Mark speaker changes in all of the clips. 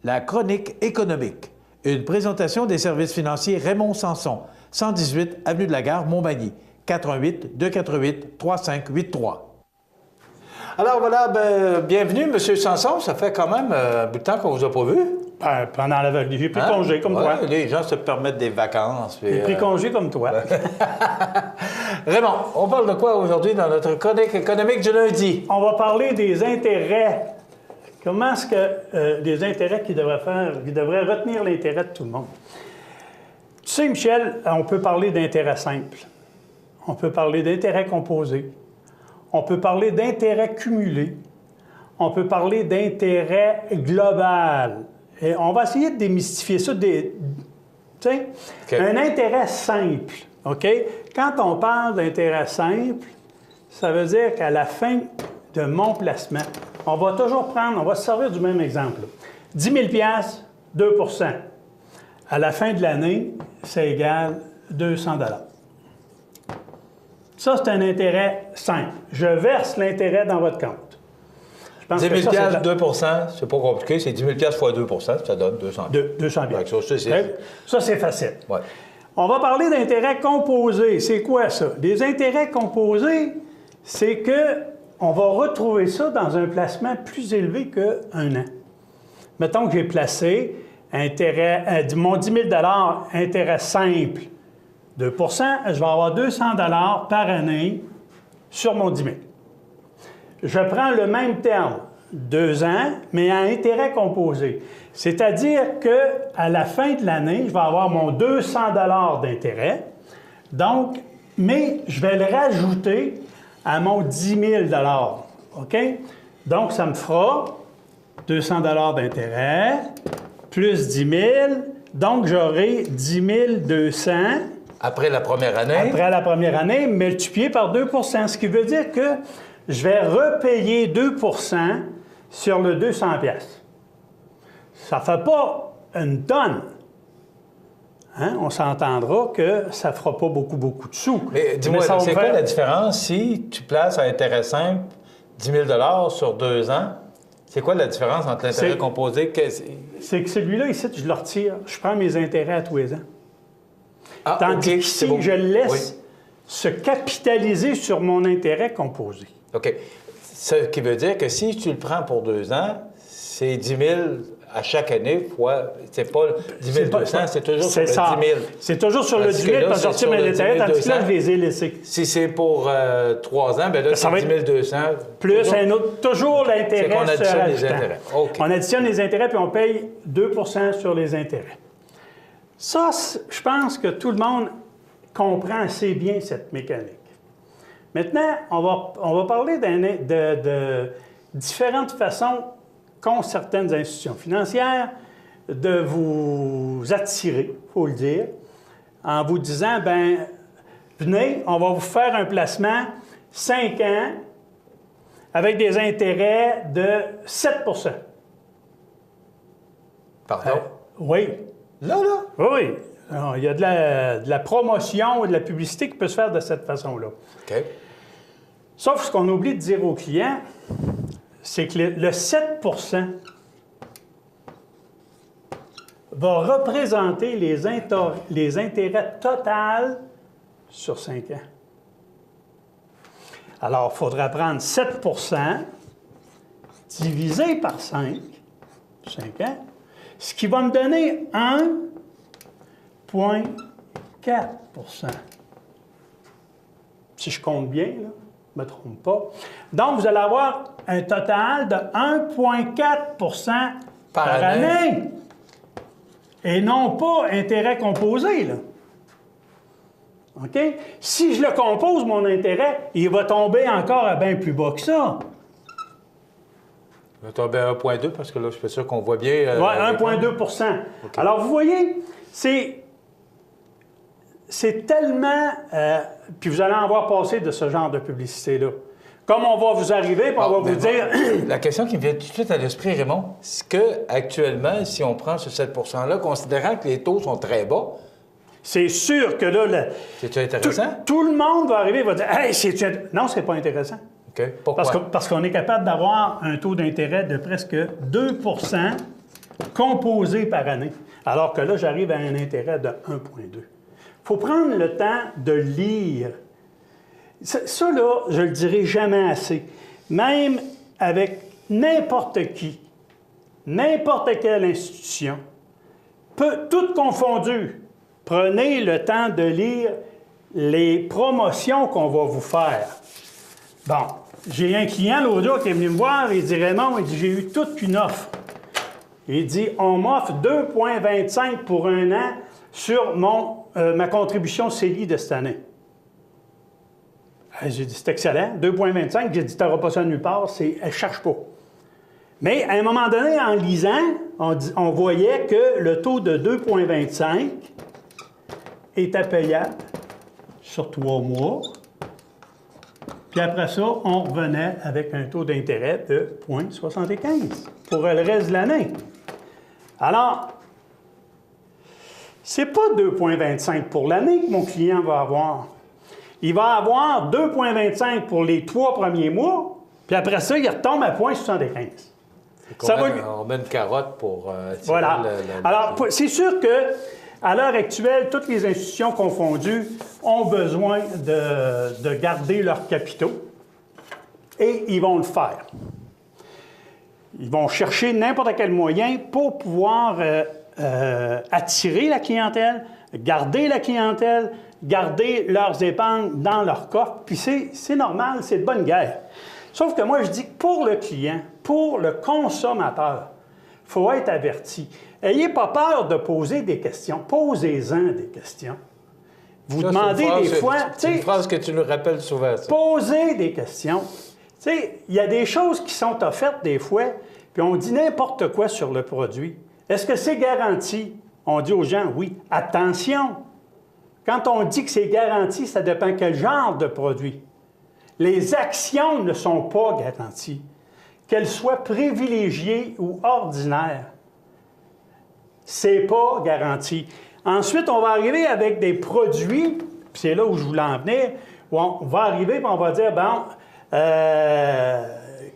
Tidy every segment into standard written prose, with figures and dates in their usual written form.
Speaker 1: La chronique économique. Une présentation des services financiers Raymond Sanson, 118 Avenue de la Gare, Montmagny, 418-248-3583. Alors voilà, bienvenue, M. Sanson. Ça fait quand même un bout de temps qu'on ne vous a pas vu.
Speaker 2: Pendant la vague, j'ai pris congé comme toi.
Speaker 1: Les gens se permettent des vacances.
Speaker 2: J'ai pris congé comme toi.
Speaker 1: Raymond, on parle de quoi aujourd'hui dans notre chronique économique du lundi?
Speaker 2: On va parler des intérêts. Comment est-ce que des intérêts qui devraient retenir l'intérêt de tout le monde? Tu sais, Michel, on peut parler d'intérêts simples. On peut parler d'intérêts composés. On peut parler d'intérêts cumulés. On peut parler d'intérêts global. Et on va essayer de démystifier ça. Un intérêt simple, OK? Quand on parle d'intérêt simple, ça veut dire qu'à la fin de mon placement, on va se servir du même exemple. 10 000 $, 2 %. À la fin de l'année, c'est égal 200 $. Ça, c'est un intérêt simple. Je verse l'intérêt dans votre compte.
Speaker 1: 10 000 $, 2 %, c'est pas compliqué. C'est 10 000 $ fois 2 %, ça donne 200 $.
Speaker 2: 200 $. Ça, c'est facile.
Speaker 1: Ouais.
Speaker 2: On va parler d'intérêts composés. C'est quoi ça? Des intérêts composés, c'est que on va retrouver ça dans un placement plus élevé qu'un an. Mettons que j'ai placé mon 10 000 $ intérêt simple, 2 %, je vais avoir 200 $ par année sur mon 10 000. Je prends le même terme, 2 ans, mais à intérêt composé. C'est-à-dire qu'à la fin de l'année, je vais avoir mon 200 $ d'intérêt. Donc, mais je vais le rajouter à mon 10 000 $. OK? Donc, ça me fera 200 $ d'intérêt plus 10 000. Donc, j'aurai 10 200.
Speaker 1: Après la première année?
Speaker 2: Après la première année, multiplié par 2 %. Ce qui veut dire que je vais repayer 2 % sur le 200 $. Ça ne fait pas une tonne. Hein? On s'entendra que ça ne fera pas beaucoup de sous.
Speaker 1: Mais dis-moi, c'est quoi la différence si tu places à intérêt simple 10 000 $ sur 2 ans? C'est quoi la différence entre l'intérêt composé?
Speaker 2: C'est que celui-là, ici, je le retire. Je prends mes intérêts à tous les ans. Tandis qu'ici, je le laisse se capitaliser sur mon intérêt composé.
Speaker 1: OK. Ce qui veut dire que si tu le prends pour 2 ans, c'est 10 000 à chaque année fois... C'est pas 10 200, c'est toujours sur le 10 000.
Speaker 2: C'est toujours sur le 10 000 pour sortir mes intérêts, tandis que là, je les ai laissés.
Speaker 1: Si c'est pour 3 ans, bien là, c'est 10 200.
Speaker 2: Plus un autre. Toujours l'intérêt.
Speaker 1: On additionne les intérêts. Okay.
Speaker 2: On additionne les intérêts, puis on paye 2 % sur les intérêts. Ça, je pense que tout le monde comprend assez bien cette mécanique. Maintenant, on va parler de différentes façons qu'ont certaines institutions financières de vous attirer, il faut le dire, en vous disant, venez, on va vous faire un placement 5 ans avec des intérêts de 7 %.
Speaker 1: Pardon?
Speaker 2: Oui.
Speaker 1: Là?
Speaker 2: Oui. Alors, il y a de la promotion ou de la publicité qui peut se faire de cette façon-là.
Speaker 1: OK.
Speaker 2: Sauf ce qu'on oublie de dire aux clients, c'est que le 7 % va représenter les intérêts totaux sur 5 ans. Alors, il faudra prendre 7 % divisé par 5 ans, ce qui va me donner 1,4 %. Si je compte bien, là, je ne me trompe pas. Donc, vous allez avoir un total de 1,4 % par année. Et non pas intérêt composé, là. OK? Si je le compose, mon intérêt, il va tomber encore à bien plus bas que ça.
Speaker 1: Il va tomber à 1,2 parce que là, je suis sûr qu'on voit bien...
Speaker 2: Oui, 1,2 %. Okay. Alors, vous voyez, c'est tellement... puis vous allez en voir passer de ce genre de publicité-là. Comme on va vous arriver, puis on va vous dire...
Speaker 1: La question qui me vient tout de suite à l'esprit, Raymond, c'est qu'actuellement, si on prend ce 7 % là, considérant que les taux sont très bas...
Speaker 2: C'est sûr que là...
Speaker 1: C'est-tu intéressant?
Speaker 2: Tout le monde va arriver et va dire « Hey, c'est... » Non, c'est pas intéressant.
Speaker 1: OK. Pourquoi?
Speaker 2: Parce qu'on est capable d'avoir un taux d'intérêt de presque 2 % composé par année. Alors que là, j'arrive à un intérêt de 1,2. Il faut prendre le temps de lire. Ça, là, je le dirai jamais assez. Même avec n'importe qui, n'importe quelle institution, tout confondu, prenez le temps de lire les promotions qu'on va vous faire. Bon, j'ai un client l'autre jour qui est venu me voir, il dit « Raymond, il dit, j'ai eu toute une offre. » Il dit « On m'offre 2,25 pour un an sur ma contribution CELI de cette année. » J'ai dit « C'est excellent, 2,25. » J'ai dit « Tu n'auras pas ça nulle part, elle ne cherche pas. » Mais à un moment donné, en lisant, on voyait que le taux de 2,25 était payable sur 3 mois. Puis après ça, on revenait avec un taux d'intérêt de 0,75 pour le reste de l'année. Alors, ce n'est pas 2,25 pour l'année que mon client va avoir. Il va avoir 2,25 pour les 3 premiers mois, puis après ça, il retombe à 0,75.
Speaker 1: On met une carotte pour...
Speaker 2: voilà. Alors, c'est sûr que à l'heure actuelle, toutes les institutions confondues ont besoin de garder leurs capitaux et ils vont le faire. Ils vont chercher n'importe quel moyen pour pouvoir attirer la clientèle, garder la clientèle, garder leurs épargnes dans leur coffre. Puis c'est normal, c'est de bonne guerre. Sauf que moi, je dis que pour le client, pour le consommateur, il faut être averti. Ayez pas peur de poser des questions. Posez-en des questions. Vous demandez des fois...
Speaker 1: C'est une phrase que tu nous rappelles souvent. Ça.
Speaker 2: Posez des questions. Tu sais, il y a des choses qui sont offertes des fois, puis on dit n'importe quoi sur le produit. Est-ce que c'est garanti? On dit aux gens, oui. Attention! Quand on dit que c'est garanti, ça dépend quel genre de produit. Les actions ne sont pas garanties. Qu'elles soient privilégiées ou ordinaires, c'est pas garanti. Ensuite, on va arriver avec des produits, puis c'est là où je voulais en venir, où on va arriver et on va dire, bon,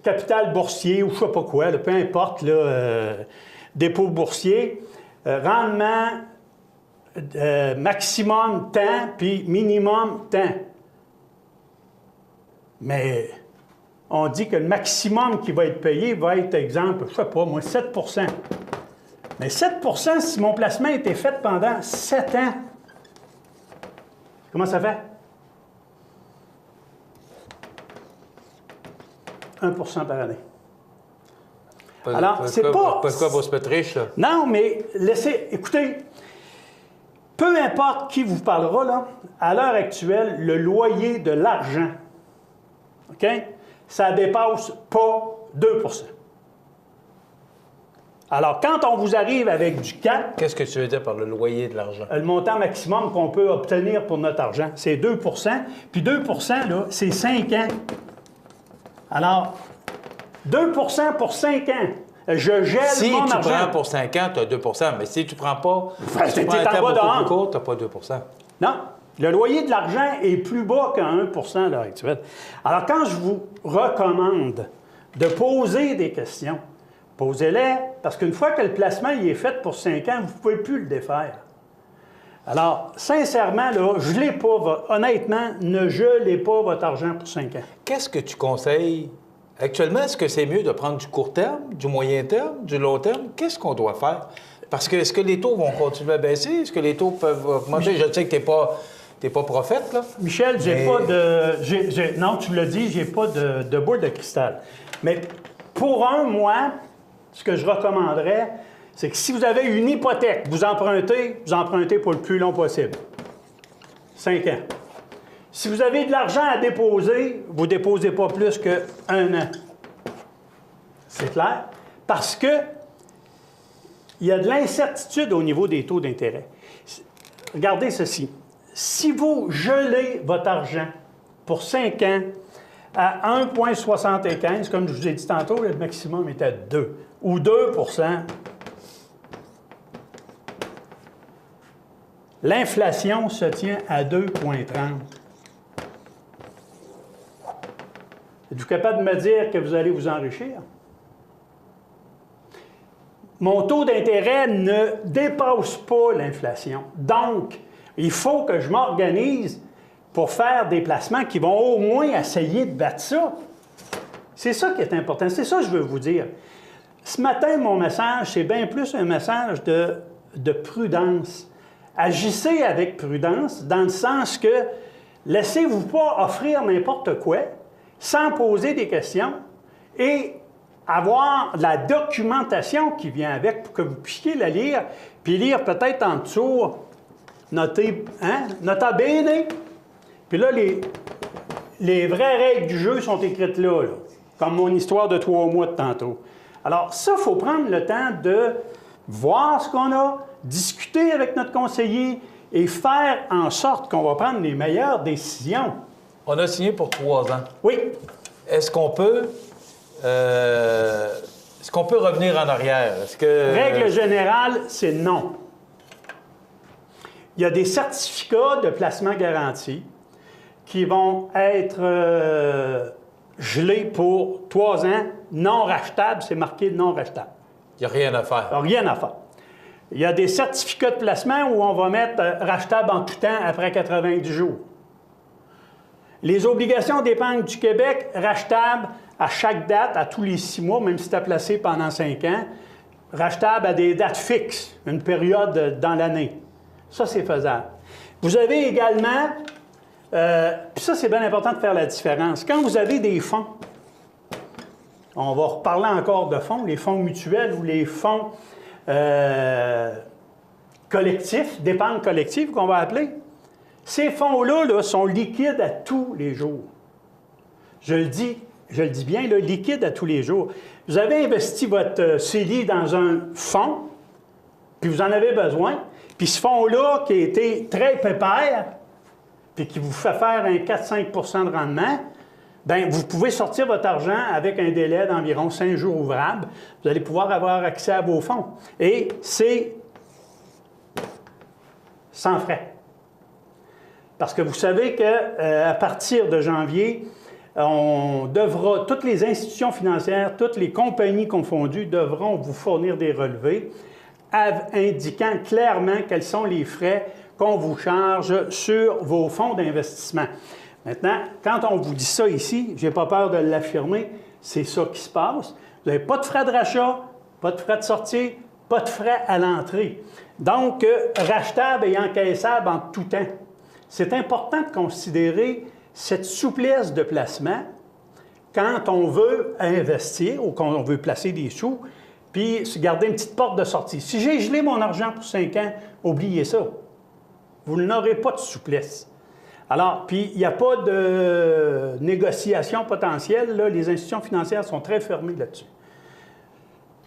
Speaker 2: capital boursier ou je sais pas quoi, là, peu importe, là, dépôt boursier, rendement maximum temps, puis minimum temps. Mais on dit que le maximum qui va être payé va être, exemple, je sais pas, moi, 7 %. Mais 7 % si mon placement a été fait pendant 7 ans, comment ça fait? 1 % par année. Alors, c'est pas...
Speaker 1: Pourquoi vous se mettre riche, là?
Speaker 2: Non, mais écoutez, peu importe qui vous parlera, là, à l'heure actuelle, le loyer de l'argent, OK, ça ne dépasse pas 2 %. Alors, quand on vous arrive avec du 4...
Speaker 1: Qu'est-ce que tu veux dire par le loyer de l'argent?
Speaker 2: Le montant maximum qu'on peut obtenir pour notre argent, c'est 2 %. Puis 2 %, là, c'est 5 ans. Alors, 2 % pour 5 ans. Je gèle mon argent.
Speaker 1: Si tu prends pour 5 ans, tu as 2 % mais si tu ne prends pas,
Speaker 2: si tu prends un terme beaucoup plus
Speaker 1: court, tu n'as pas 2 %.
Speaker 2: Non. Le loyer de l'argent est plus bas qu'à 1 % à l'heure actuelle. Alors, quand je vous recommande de poser des questions, posez-les, parce qu'une fois que le placement il est fait pour 5 ans, vous ne pouvez plus le défaire. Alors, sincèrement, là, je l'ai pas, honnêtement, ne gelez pas votre argent pour 5 ans.
Speaker 1: Qu'est-ce que tu conseilles? Actuellement, est-ce que c'est mieux de prendre du court terme, du moyen terme, du long terme? Qu'est-ce qu'on doit faire? Parce que est-ce que les taux vont continuer à baisser? Est-ce que les taux peuvent augmenter? Je sais que tu n'es pas prophète, là.
Speaker 2: Michel, j'ai pas de... non, tu l'as dit, j'ai pas de boule de cristal. Mais pour un mois, ce que je recommanderais, c'est que si vous avez une hypothèque, vous empruntez pour le plus long possible. 5 ans. Si vous avez de l'argent à déposer, vous ne déposez pas plus qu'1 an. C'est clair? Parce que il y a de l'incertitude au niveau des taux d'intérêt. Regardez ceci. Si vous gelez votre argent pour 5 ans à 1,75, comme je vous ai dit tantôt, le maximum est à 2 ou 2 %, l'inflation se tient à 2,30. Êtes-vous capable de me dire que vous allez vous enrichir? mon taux d'intérêt ne dépasse pas l'inflation. Donc, il faut que je m'organise pour faire des placements qui vont au moins essayer de battre ça. C'est ça qui est important. C'est ça que je veux vous dire. Ce matin, mon message, c'est bien plus un message de prudence. Agissez avec prudence, dans le sens que laissez-vous pas offrir n'importe quoi sans poser des questions et avoir la documentation qui vient avec pour que vous puissiez la lire, puis lire peut-être en dessous, noter, nota bene. Puis là, les vraies règles du jeu sont écrites là, comme mon histoire de 3 mois de tantôt. Alors ça, il faut prendre le temps de voir ce qu'on a, discuter avec notre conseiller et faire en sorte qu'on va prendre les meilleures décisions.
Speaker 1: On a signé pour 3 ans.
Speaker 2: Oui.
Speaker 1: Est-ce qu'on peut revenir en arrière?
Speaker 2: Règle générale, c'est non. Il y a des certificats de placement garanti qui vont être gelés pour 3 ans, non rachetables, c'est marqué non rachetable.
Speaker 1: Il n'y a rien à faire.
Speaker 2: Rien à faire. Il y a des certificats de placement où on va mettre rachetable en tout temps après 90 jours. Les obligations d'épargne du Québec, rachetables à chaque date, à tous les 6 mois, même si tu as placé pendant 5 ans, rachetables à des dates fixes, une période dans l'année. Ça, c'est faisable. Vous avez également, puis ça, c'est bien important de faire la différence. Quand vous avez des fonds, on va reparler encore de fonds, les fonds mutuels ou les fonds collectifs, d'épargne collective qu'on va appeler. Ces fonds-là sont liquides à tous les jours. Je le dis bien, là, liquide à tous les jours. Vous avez investi votre CELI dans un fonds, puis vous en avez besoin, puis ce fonds-là qui a été très pépère, puis qui vous fait faire un 4-5 de rendement, bien, vous pouvez sortir votre argent avec un délai d'environ 5 jours ouvrables. Vous allez pouvoir avoir accès à vos fonds. Et c'est sans frais. Parce que vous savez qu'à partir de janvier, on devra, toutes les institutions financières, toutes les compagnies confondues devront vous fournir des relevés indiquant clairement quels sont les frais qu'on vous charge sur vos fonds d'investissement. Maintenant, quand on vous dit ça ici, je n'ai pas peur de l'affirmer, c'est ça qui se passe. Vous n'avez pas de frais de rachat, pas de frais de sortie, pas de frais à l'entrée. Donc, rachetable et encaissable en tout temps. C'est important de considérer cette souplesse de placement quand on veut investir ou quand on veut placer des sous, puis se garder une petite porte de sortie. Si j'ai gelé mon argent pour 5 ans, oubliez ça. Vous n'aurez pas de souplesse. Alors, puis il n'y a pas de négociation potentielle. Là, les institutions financières sont très fermées là-dessus.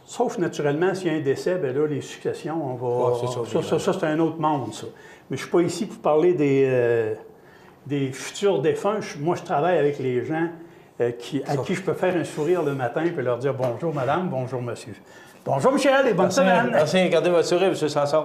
Speaker 2: Sauf, naturellement, s'il y a un décès, bien là, les successions, on va... Ouais, ça, c'est un autre monde, ça. Mais je ne suis pas ici pour parler des futurs défunts. Moi, je travaille avec les gens à qui je peux faire un sourire le matin et leur dire « Bonjour, madame, bonjour, monsieur. » Bonjour, Michel, et bonne semaine.
Speaker 1: Merci, gardez votre sourire, M. Sanson.